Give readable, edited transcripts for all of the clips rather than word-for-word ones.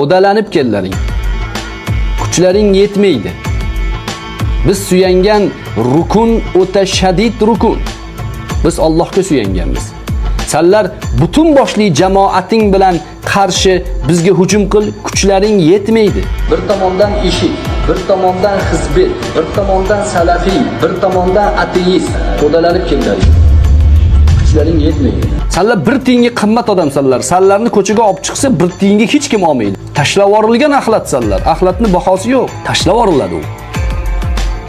To'dalanib kellaring. Kuchlaring yetmaydi. Biz suyangan rukun o'ta shadid rukun. Biz Allohga suyanganmiz. Senlar butun boshli jamoating bilan qarshi bizga hujum qil, kuchlaring yetmaydi. Bir tomondan ishik, bir tomondan hizbit, bir tomondan salafiy, bir tomondan ateist to'dalanib kellaring. Kuchlaring yetmaydi. Senlar bir tiyinga qimmat odamsanlar. Senlarni ko'chaga olib chiqsa bir tiyinga hech kim olmaydi. Tashlab yuborilgan axlatsanlar. Axlatning bahosi yo'q. Tashlab yuboriladi u.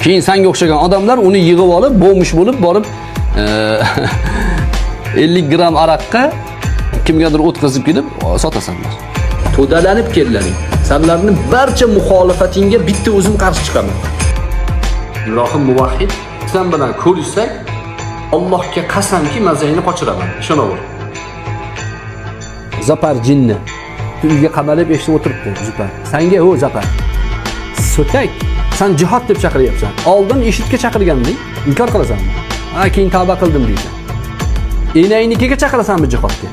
Keyin senga o'xshagan odamlar uni yig'ib olib, bo'mish bo'lib borib 50 gram aroqqa kimgadir o'tkazib kelib sotasanlar. To'dalanib kellaring. Senlarning barcha muxolifatingga bitta o'zim qarshi chiqaman. Ilohim muvahhid, sen bilan ko'rishsak, Allohga qasamki, mazayini qochiraman. Ishonaver. Zapar jinni uyga qamalib eshitib o'tiribdi Zapar. Senga o Zapar. So'tak, sen jihad deb chaqiryapsan. Oldin eshitga chaqirganding, inkor qilasanmi? Keyin tavba qildim deysan. Enaynikiga chaqirasanmi jihodga?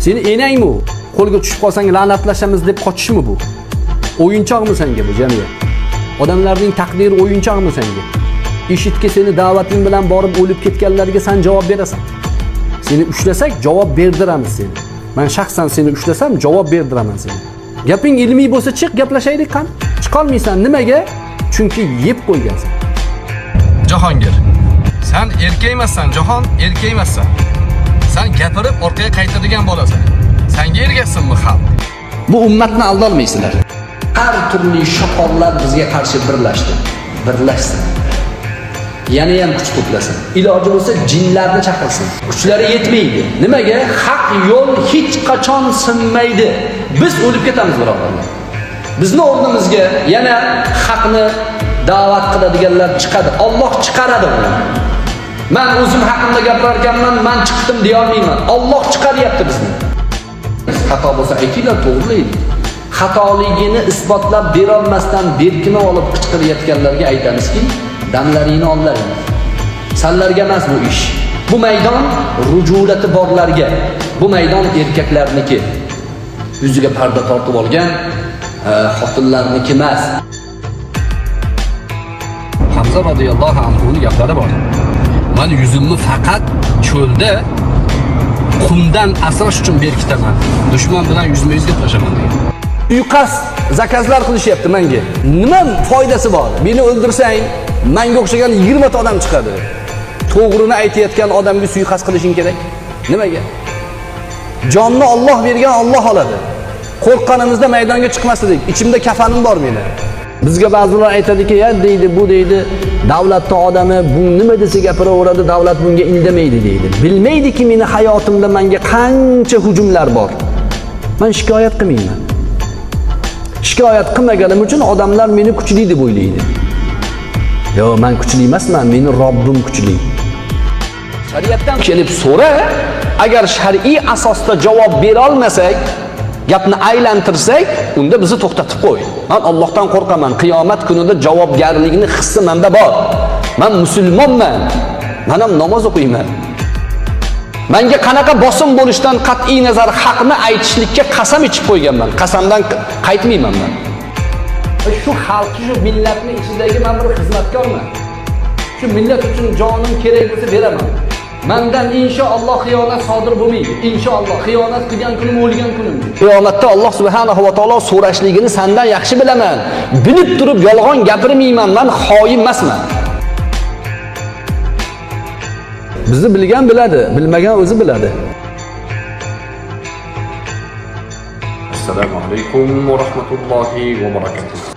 Seni enangmi u? Qo'lga tushib qolsang la'natlashamiz deb qochishmi bu? O'yinchoqmi senga bu jamiyat? Odamlarning taqdiri o'yinchoqmi senga? Eshitga seni da'vating bilan borib o'lib ketganlarga sen javob berasan. Seni ushlasak javob berdiramiz seni. Men shaxsan seni ushlasam javob berdiraman seni. Gaping ilmiy bo'lsa chiq, gaplashaylik qani. Chiqolmaysan nimaga? Chunki yeb qo'ygansan. Jahongir, sen erkak emassan, Jahon erkak emassan. Sen gapirib orqaga qaytadigan bo'lasan. Senga ergashsinmi xalq? Bu ummatni aldolmaysizlar. Har turli shoqollar bizga qarshi birlashdi. Birlashsin. Yana ham kuch to'plasin. Iloji bo'lsa jinlarni chaqirsin. Kuchlari yetmaydi. Nimaga? Haq yo'l hech qachon sinmaydi. Biz o'lib ketamiz birodarlar. Bizni o'rnimizga yana haqni da'vat qiladiganlar chiqadi. Alloh chiqaradi uni. Men o'zim haqimda gapirar ekanman, men chiqdim deya olmayman. Alloh chiqaryapti bizni. Xato bo'lsa aytinglar, to'g'rilaydi. Xatoligini isbotlab bera olmasdan berkini olib qichqirayotganlarga aytamizki, damlaringni ollaring. Sanlarga emas bu ish. Bu maydon rujulati borlarga. Bu maydon erkaklarniki. Yuziga parda tortib olgan xotinlarniki emas. Hamza radhiyallohu anhuning gaplari bor. Men yuzimni faqat cho'lda qumdan asrash uchun berkitaman. Dushman bilan yuzma-yuz gaplashaman degan. Uyqas zakazlar qilishyapti menga. Nima foydasi bor? Meni o'ldirsang, menga o'xshagan 20 ta odam chiqadi. To'g'rini aytayotgan odamga suiqasd qilishing kerak. Nimaga? Jonni Alloh bergan, Alloh oladi. Qo'rqqanimizda maydonga chiqmasdik. Ichimda kafanim bor meni. Bizga ba'zilar aytadiki, "Ya deydi, bu deydi, davlatning odami bu nima desa gapiraveradi, davlat bunga indamaydi" deydi. Bilmaydiki meni hayotimda menga qancha hujumlar bor. Men shikoyat qilmayman. Shikoyat qilmaganim uchun odamlar meni kuchli deb o'ylaydi. Yo'q, men kuchli emasman, meni Robbim kuchli. Shariatdan kelib so'ra, agar shar'iy asosda javob bera olmasak, gapni aylantirsak, unda bizni to'xtatib qo'y. Men Allohdan qo'rqaman. Qiyomat kunida javobgarlikni hissi menda bor. Men musulmonman. Men ham namoz o'qiyman. Menga qanaqa bosim bo'lishdan qat'iy nazar haqni aytishlikka qasam ichib qo'yganman. Qasamdan qaytmayman men. Shu xalqni, shu millatning ichidagi men bir xizmatkorman. Shu millat uchun jonim kerak bo'lsa beraman. Mendan inshaalloh xiyonat sodir bo'lmaydi. Inshaalloh xiyonat qilgan kunim o'lgan kunim. Qiyomatda Alloh subhanahu va taolo so'rashligini sendan yaxshi bilaman. Bilib turib yolg'on gapirmayman. Men xoin emasman. Bizni bilgan biladi, bilmagan o'zi biladi. Assalomu alaykum va rahmatullohi va barakatuh.